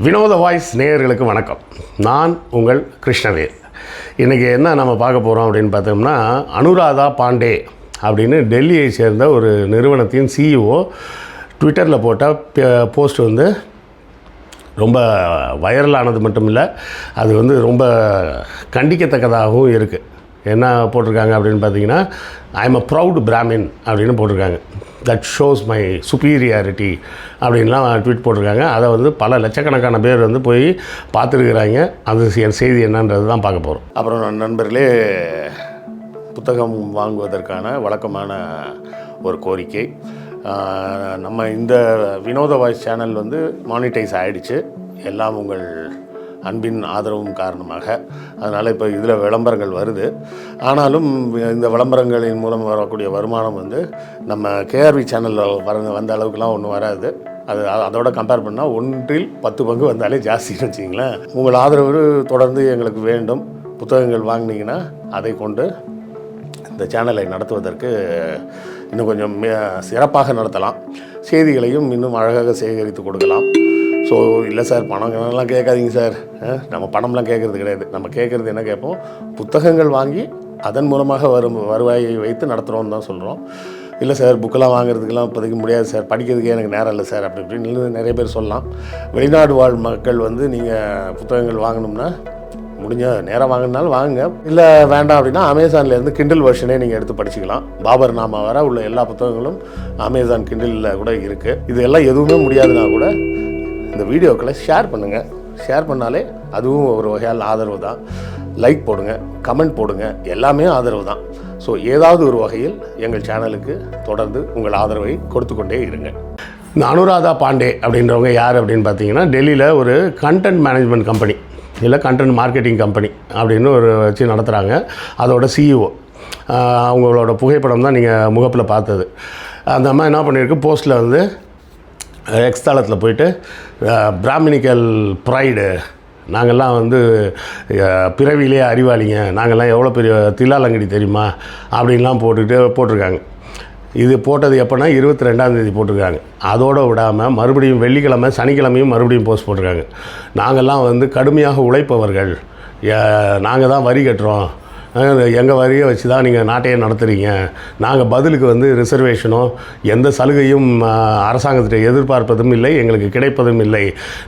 வினோத வாய்ஸ் நேயர்களுக்கு வணக்கம். நான் உங்கள் கிருஷ்ணவேல். இன்றைக்கி என்ன நம்ம பார்க்க போகிறோம் அப்படின்னு பார்த்தோம்னா, அனுராதா பாண்டே அப்படின்னு டெல்லியை சேர்ந்த ஒரு நிறுவனத்தின் சிஇஓ ட்விட்டரில் போட்ட போஸ்ட் வந்து ரொம்ப வைரலானது மட்டும் இல்லை, அது வந்து ரொம்ப கண்டிக்கத்தக்கதாகவும் இருக்குது. என்ன போட்டிருக்காங்க அப்படின்னு பார்த்தீங்கன்னா, I am a proud Brahmin அப்படின்னு போட்டிருக்காங்க. தட் ஷோஸ் மை சுப்பீரியாரிட்டி அப்படின்லாம் ட்வீட் போட்டிருக்காங்க. அதை வந்து பல லட்சக்கணக்கான பேர் வந்து போய் பார்த்துருக்குறாங்க. அது செய்தி என்னன்றது தான் பார்க்க போகிறோம். அப்புறம் நண்பர்களே, புத்தகம் வாங்குவதற்கான வழக்கமான ஒரு கோரிக்கை. நம்ம இந்த வினோத வாய்ஸ் சேனல் வந்து மானிட்டைஸ் ஆகிடுச்சு, எல்லாம் உங்கள் அன்பின் ஆதரவும் காரணமாக. அதனால் இப்போ இதில் விளம்பரங்கள் வருது. ஆனாலும் இந்த விளம்பரங்களின் மூலம் வரக்கூடிய வருமானம் வந்து நம்ம கேஆர்வி சேனலில் வந்த அளவுக்குலாம் ஒன்றும் வராது. அதோட கம்பேர் பண்ணால் 1/10 பங்கு வந்தாலே ஜாஸ்தின்னு வச்சிங்களேன். உங்கள் ஆதரவு தொடர்ந்து எங்களுக்கு வேண்டும். புத்தகங்கள் வாங்கினீங்கன்னா அதை கொண்டு இந்த சேனலை நடத்துவதற்கு இன்னும் கொஞ்சம் சிறப்பாக நடத்தலாம். செய்திகளையும் இன்னும் அழகாக சேகரித்து கொடுக்கலாம். ஸோ இல்லை சார், பணம்லாம் கேட்காதீங்க சார். நம்ம பணம்லாம் கேட்குறது கிடையாது. நம்ம கேட்குறது என்ன கேட்போம், புத்தகங்கள் வாங்கி அதன் மூலமாக வருவாயை வைத்து நடத்துகிறோன்னு தான் சொல்கிறோம். இல்லை சார், புக்கெல்லாம் வாங்குறதுக்கெல்லாம் இப்போதைக்கு முடியாது சார், படிக்கிறதுக்கே எனக்கு நேரம் இல்லை சார் அப்படி இப்படின்னு நிறைய பேர் சொல்லலாம். வெளிநாடு வாழ் மக்கள் வந்து நீங்கள் புத்தகங்கள் வாங்கணும்னா முடிஞ்ச நேரம் வாங்கினாலும் வாங்குங்க. இல்லை வேண்டாம் அப்படின்னா அமேசான்லேருந்து கிண்டில் வெர்ஷனே நீங்கள் எடுத்து படிச்சுக்கலாம். பாபர் நாமா வர உள்ள எல்லா புத்தகங்களும் அமேசான் கிண்டிலில் கூட இருக்குது. இது எல்லாம் எதுவுமே முடியாதுன்னா கூட இந்த வீடியோக்களை ஷேர் பண்ணுங்கள். ஷேர் பண்ணாலே அதுவும் ஒரு வகையால் ஆதரவு தான். லைக் போடுங்க, கமெண்ட் போடுங்க, எல்லாமே ஆதரவு தான். ஸோ ஏதாவது ஒரு வகையில் எங்கள் சேனலுக்கு தொடர்ந்து உங்கள் ஆதரவை கொடுத்து கொண்டே இருங்க. இந்த அனுராதா பாண்டே அப்படின்றவங்க யார் அப்படின்னு பார்த்தீங்கன்னா, டெல்லியில் ஒரு கண்டென்ட் மேனேஜ்மெண்ட் கம்பெனி, இல்லை கண்டென்ட் மார்க்கெட்டிங் கம்பெனி அப்படின்னு ஒரு வச்சு நடத்துகிறாங்க. அதோட சிஇஓ. அவங்களோட புகைப்படம் தான் நீங்கள் முகப்பில் பார்த்தது. அந்த அம்மா என்ன பண்ணியிருக்கு, போஸ்ட்டில் வந்து எக்ஸ் தளத்தில் போயிட்டு பிராமினிக்கல் ப்ரைடு, நாங்கள்லாம் வந்து பிறவிலே அறிவாளிங்க, நாங்கள்லாம் எவ்வளோ பெரிய தில்லாலங்கடி தெரியுமா அப்படின்லாம் போட்டிருக்காங்க. இது போட்டது எப்போனா 22ஆம் போட்டிருக்காங்க. அதோடு விடாமல் மறுபடியும் வெள்ளிக்கிழமை சனிக்கிழமையும் மறுபடியும் போஸ்ட் போட்டிருக்காங்க. நாங்கள்லாம் வந்து கடுமையாக உழைப்பவர்கள், நாங்கள் தான் வரி கட்டுறோம், எங்கள் வரியை வச்சு தான் நீங்கள் நாட்டையே நடத்துகிறீங்க, நாங்கள் பதிலுக்கு வந்து ரிசர்வேஷனோ எந்த சலுகையும் அரசாங்கத்திட்ட எதிர்பார்ப்பதும் இல்லை, எங்களுக்கு கிடைப்பதும் இல்லை,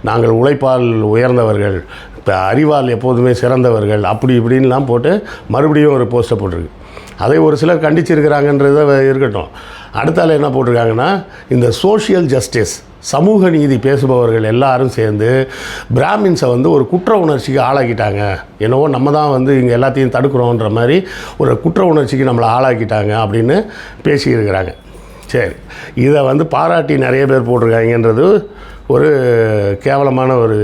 நாங்கள் உழைப்பால் உயர்ந்தவர்கள், இப்போ அறிவால் எப்போதுமே சிறந்தவர்கள், அப்படி இப்படின்லாம் போட்டு மறுபடியும் ஒரு போஸ்ட்டை போட்டிருக்கு. அதை ஒரு சிலர் கண்டிச்சிருக்கிறாங்கன்றதை இருக்கட்டும். அடுத்தால என்ன போட்டிருக்காங்கன்னா, இந்த சோஷியல் ஜஸ்டிஸ், சமூக நீதி பேசுபவர்கள் எல்லாரும் சேர்ந்து பிராமின்ஸை வந்து ஒரு குற்ற உணர்ச்சிக்கு ஆளாக்கிட்டாங்க. என்னவோ நம்ம தான் வந்து இங்கே எல்லாத்தையும் தடுக்கிறோன்ற மாதிரி ஒரு குற்ற உணர்ச்சிக்கு நம்மளை ஆளாக்கிட்டாங்க அப்படின்னு பேசியிருக்கிறாங்க. சரி, இதை வந்து பாராட்டி நிறைய பேர் போட்டிருக்காங்கன்றது ஒரு கேவலமான ஒரு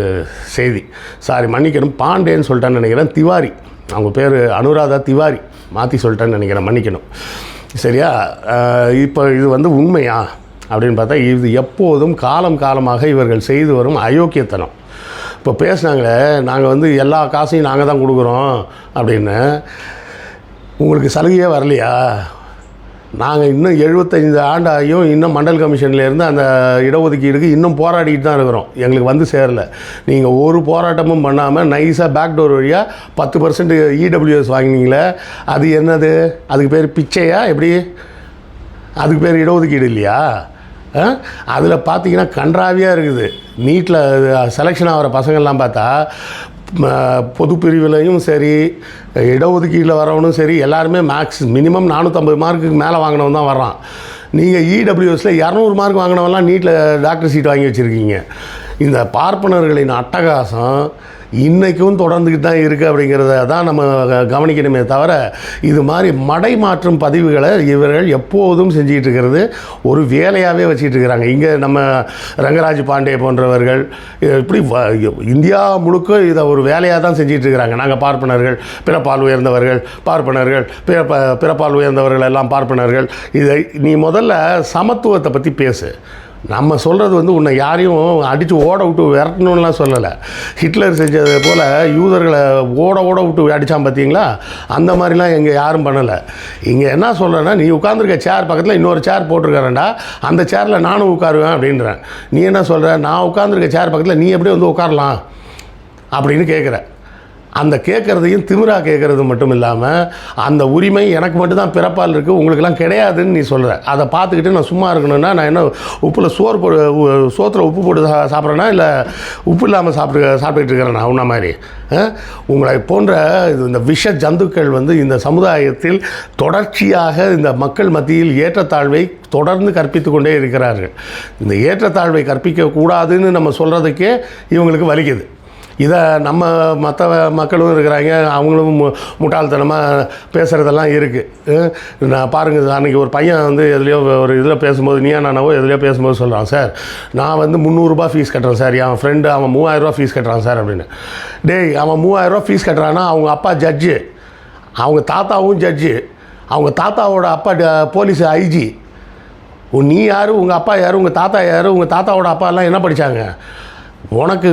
செய்தி. சாரி, மன்னிக்கணும், பாண்டேன்னு சொல்லிட்டான்னு நினைக்கிறேன். திவாரி, அவங்க பேர் அனுராதா திவாரி, மாற்றி சொல்லிட்டேன்னு நினைக்கிறேன், மன்னிக்கணும். சரியா? இப்போ இது வந்து உண்மையா அப்படின்னு பார்த்தா, இது எப்போதும் காலமாக இவர்கள் செய்து வரும் அயோக்கியத்தனம். இப்போ பேசுனாங்களே, நாங்கள் வந்து எல்லா காசையும் நாங்கள் தான் கொடுக்குறோம் அப்படின்னு. உங்களுக்கு சலுகையே வரலையா? நாங்கள் இன்னும் 75 ஆண்டாகியும் இன்னும் மண்டல் கமிஷன்லேருந்து அந்த இடஒதுக்கீடுக்கு இன்னும் போராடிட்டு தான் இருக்கிறோம். எங்களுக்கு வந்து சேரலை. நீங்கள் ஒரு போராட்டமும் பண்ணாமல் நைஸாக பேக்டோர் வழியாக 10% இடபிள்யூஎஸ் வாங்கினீங்களே, அது என்னது? அதுக்கு பேர் பிச்சையா? எப்படி? அதுக்கு பேர் இடஒதுக்கீடு இல்லையா? அதில் பார்த்தீங்கன்னா கன்றாவியாக இருக்குது. நீட்டில் செலெக்ஷன் ஆகிற பசங்கள்லாம் பார்த்தா பொது பிரிவிலையும் சரி, இடஒதுக்கீட்டில் வரவனும் சரி, எல்லாருமே மினிமம் 450 மார்க்குக்கு மேலே வாங்கினவன் தான் வர்றான். நீங்கள் இடபிள்யூஎஸில் 200 மார்க் வாங்கினவெல்லாம் நீட்டில் டாக்டர் சீட் வாங்கி வச்சுருக்கீங்க. இந்த பார்ப்பனர்களின் அட்டகாசம் இன்றைக்கும் தொடர்ந்துக்கிட்டு தான் இருக்குது. அப்படிங்கிறத தான் நம்ம கவனிக்கணுமே தவிர, இது மாதிரி மடை மாற்றும் பதிவுகளை இவர்கள் எப்போதும் செஞ்சுக்கிட்டு இருக்கிறது ஒரு வேலையாகவே வச்சுக்கிட்டு இருக்கிறாங்க. இங்கே நம்ம ரங்கராஜ் பாண்டே போன்றவர்கள் இப்படி இந்தியா முழுக்க இதை ஒரு வேலையாக தான் செஞ்சுக்கிட்டு இருக்கிறாங்க. நாங்கள் பார்ப்பனர்கள், பிறப்பால் உயர்ந்தவர்கள் பார்ப்பனர்கள், பிறப்பால் உயர்ந்தவர்கள் எல்லாம் பார்ப்பனர்கள். இதை நீ முதல்ல சமத்துவத்தை பற்றி பேசு. நம்ம சொல்கிறது வந்து உன்னை யாரையும் அடித்து ஓட விட்டு விரட்டணும்லாம் சொல்லலை. ஹிட்லர் செஞ்சது போல் யூதர்களை ஓட விட்டு அடித்தான் பார்த்தீங்களா, அந்த மாதிரிலாம் இங்கே யாரும் பண்ணலை. இங்கே என்ன சொல்கிறேன்னா, நீ உட்காந்துருக்க சேர் பக்கத்தில் இன்னொரு சேர் போட்டிருக்காரண்டா, அந்த சேரில் நானும் உட்காருவேன் அப்படின்றேன். நீ என்ன சொல்கிற, நான் உட்காந்துருக்க சேர் பக்கத்தில் நீ எப்படி வந்து உட்காரலாம் அப்படின்னு கேட்குற. அந்த கேட்குறதையும் திமிராக கேட்குறது மட்டும் இல்லாமல், அந்த உரிமை எனக்கு மட்டும்தான் பிறப்பால் இருக்குது, உங்களுக்கெல்லாம் கிடையாதுன்னு நீ சொல்கிற. அதை பார்த்துக்கிட்டு நான் சும்மா இருக்கணும்னா நான் என்ன உப்பில் சோத்தில் உப்பு போட்டு சாப்பிட்றேன்னா, இல்லை உப்பு இல்லாமல் சாப்பிட்டுக்கிட்டு இருக்கிறேன்னா உன்ன மாதிரி? உங்களை போன்ற இந்த விஷ ஜந்துக்கள் வந்து இந்த சமுதாயத்தில் தொடர்ச்சியாக இந்த மக்கள் மத்தியில் ஏற்றத்தாழ்வை தொடர்ந்து கற்பித்து கொண்டே இருக்கிறார்கள். இந்த ஏற்றத்தாழ்வை கற்பிக்கக்கூடாதுன்னு நம்ம சொல்கிறதுக்கே இவங்களுக்கு வலிக்குது. இதை நம்ம மற்ற மக்களும் இருக்கிறாங்க, அவங்களும் முட்டாள்தனமாக பேசுகிறதெல்லாம் இருக்குது. நான் பாருங்கள், அன்றைக்கி ஒரு பையன் வந்து எதுலையோ ஒரு இதில் பேசும்போது, நீயா நானாவோ எதுலையோ பேசும்போது சொல்கிறான், சார் நான் வந்து 300 ரூபா ஃபீஸ் கட்டுறேன் சார், என் ஃப்ரெண்டு அவன் 3000 ரூபா ஃபீஸ் கட்டுறான் சார் அப்படின்னு. டேய், அவன் 3000 ரூபா ஃபீஸ் கட்டுறான்னா அவங்க அப்பா ஜட்ஜு, அவங்க தாத்தாவும் ஜட்ஜு, அவங்க தாத்தாவோட அப்பா போலீஸ் ஐஜி. நீ யார், உங்கள் அப்பா யார், உங்கள் தாத்தா யார், உங்கள் தாத்தாவோட அப்பா எல்லாம் என்ன படித்தாங்க? உனக்கு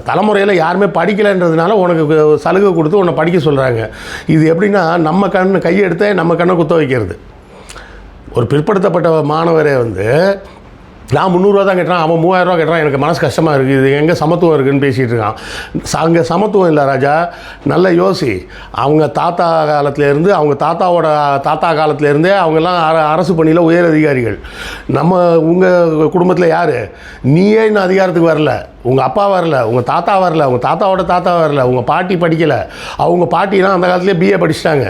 தலைமுறையில் யாருமே படிக்கலைன்றதுனால உனக்கு சலுகை கொடுத்து உன்னை படிக்க சொல்கிறாங்க. இது எப்படின்னா, நம்ம கையெடுத்து நம்ம கண்ணை குத்த வைக்கிறது. ஒரு பிற்படுத்தப்பட்ட மாணவரே வந்து நான் 300 ரூபா தான் கட்டுறான், அவன் 3000 ரூபா கட்டுறான், எனக்கு மனசு கஷ்டமாக இருக்குது, இது எங்கே சமத்துவம் இருக்குதுன்னு பேசிகிட்டு இருக்கான். அங்கே சமத்துவம் இல்லை ராஜா, நல்ல யோசி. அவங்க தாத்தா காலத்துலேருந்து, அவங்க தாத்தாவோட தாத்தா காலத்துலேருந்தே அவங்கெல்லாம் அரசு பணியில் உயர் அதிகாரிகள். உங்கள் குடும்பத்தில் யார்? நீயே இன்னும் அதிகாரத்துக்கு வரல, உங்கள் அப்பா வரல, உங்கள் தாத்தா வரல, உங்கள் தாத்தாவோட தாத்தா வரல, உங்கள் பாட்டி படிக்கலை. அவங்க பாட்டிலாம் அந்த காலத்துலேயே பிஏ படிச்சிட்டாங்க.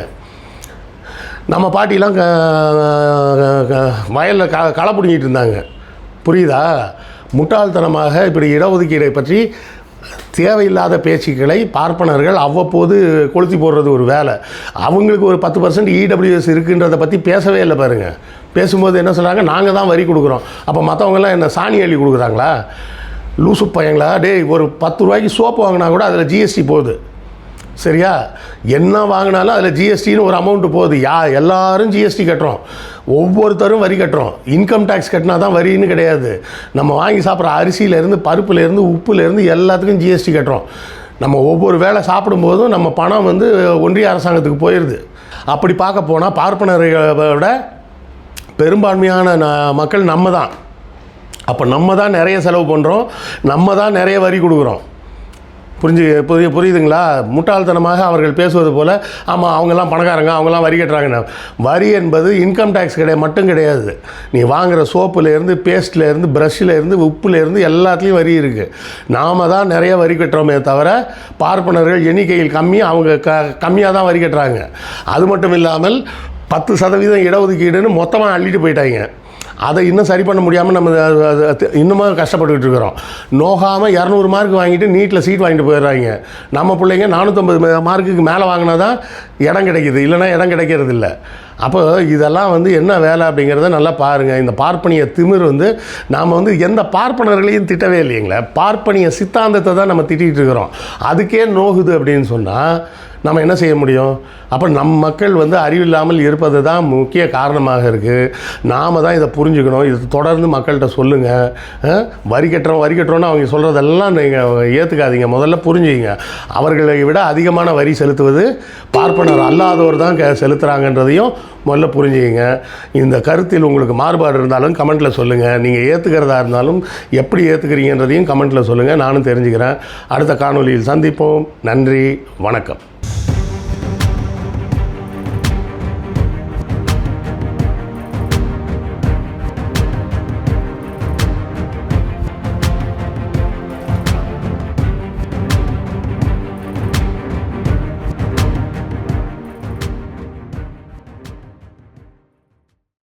நம்ம பாட்டிலாம் வயலில் களை பிடிங்கிட்டு இருந்தாங்க. புரியுதா? முட்டாள்தனமாக இப்படி இடஒதுக்கீடை பற்றி தேவையில்லாத பேச்சுக்களை பார்ப்பனர்கள் அவ்வப்போது கொளுத்தி போடுறது ஒரு வேலை. அவங்களுக்கு ஒரு 10% இடபிள்யூஎஸ் இருக்குன்றதை பற்றி பேசவே இல்லை பாருங்கள். பேசும்போது என்ன சொல்கிறாங்க, நாங்கள் தான் வரி கொடுக்குறோம். அப்போ மற்றவங்கெல்லாம் என்ன சாணி அள்ளி கொடுக்குறாங்களா? லூசு பையங்களா? டேய், ஒரு 10 ரூபாய்க்கு சோப்பு வாங்கினா கூட அதில் ஜிஎஸ்டி போகுது, சரியா? என்ன வாங்கினாலும் அதில் ஜிஎஸ்டின்னு ஒரு அமௌண்ட்டு போகுது. எல்லாரும் ஜிஎஸ்டி கட்டுறோம், ஒவ்வொருத்தரும் வரி கட்டுறோம். இன்கம் டேக்ஸ் கட்டினா தான் வரின்னு கிடையாது. நம்ம வாங்கி சாப்பிட்ற அரிசியிலேருந்து, பருப்புலேருந்து, உப்புலேருந்து எல்லாத்துக்கும் ஜிஎஸ்டி கட்டுறோம். நம்ம ஒவ்வொரு வேளை சாப்பிடும்போதும் நம்ம பணம் வந்து ஒன்றிய அரசாங்கத்துக்கு போயிடுது. அப்படி பார்க்க போனால் பார்ப்பனர்களோட பெரும்பான்மையான மக்கள் நம்ம தான். அப்போ நம்ம தான் நிறைய செலவு பண்ணுறோம், நம்ம தான் நிறைய வரி கொடுக்குறோம். புரியுதுங்களா? முட்டாள்தனமாக அவர்கள் பேசுவது போல், ஆமாம் அவங்கெல்லாம் பணக்காரங்க, அவங்கெல்லாம் வரி கட்டுறாங்கன்னு. வரி என்பது இன்கம் டேக்ஸ் மட்டும் கிடையாது. நீ வாங்குகிற சோப்புலேருந்து, பேஸ்ட்லேருந்து, ப்ரஷ்லேருந்து, உப்புலேருந்து எல்லாத்துலேயும் வரி இருக்குது. நாம் தான் நிறைய வரி கட்டுறோமே தவிர பார்ப்பனர்கள் எண்ணிக்கையில் கம்மி, அவங்க கம்மியாக தான் வரி கட்டுறாங்க. அது மட்டும் இல்லாமல் 10% இடஒதுக்கீடுன்னு மொத்தமாக அள்ளிட்டு போயிட்டாங்க. அதை இன்னும் சரி பண்ண முடியாமல் நம்ம இன்னுமாக கஷ்டப்பட்டுக்கிட்டு இருக்கிறோம். நோகாமல் 200 மார்க் வாங்கிட்டு நீட்டில் சீட் வாங்கிட்டு போயிடுறாங்க. நம்ம பிள்ளைங்க 450 மார்க்குக்கு மேலே வாங்கினா தான் இடம் கிடைக்கிது, இல்லைனா இடம் கிடைக்கிறது இல்லை. அப்போ இதெல்லாம் வந்து என்ன வேலை அப்படிங்கிறத நல்லா பாருங்கள். இந்த பார்ப்பனிய திமிர் வந்து நாம் வந்து எந்த பார்ப்பனர்களையும் திட்டவே இல்லைங்களே, பார்ப்பனிய சித்தாந்தத்தை தான் நம்ம திட்டிகிட்டு இருக்கிறோம். அதுக்கே நோகுது அப்படின்னு சொன்னால் நம்ம என்ன செய்ய முடியும்? அப்போ நம் மக்கள் வந்து அறிவில்லாமல் இருப்பது தான் முக்கிய காரணமாக இருக்குது. நாம் தான் இதை புரிஞ்சுக்கணும். இது தொடர்ந்து மக்கள்கிட்ட சொல்லுங்கள். வரி கட்டுறோன்னு அவங்க சொல்கிறதெல்லாம் நீங்கள் ஏற்றுக்காதீங்க. முதல்ல புரிஞ்சுங்க, அவர்களை விட அதிகமான வரி செலுத்துவது பார்ப்பனர் அல்லாதவர் தான் செலுத்துகிறாங்கன்றதையும் முதல்ல புரிஞ்சுங்க. இந்த கருத்தில் உங்களுக்கு மாறுபாடு இருந்தாலும் கமெண்ட்டில் சொல்லுங்கள். நீங்கள் ஏற்றுக்கிறதா இருந்தாலும் எப்படி ஏற்றுக்கிறீங்கன்றதையும் கமெண்ட்டில் சொல்லுங்கள், நானும் தெரிஞ்சுக்கிறேன். அடுத்த காணொலியில் சந்திப்போம். நன்றி, வணக்கம்.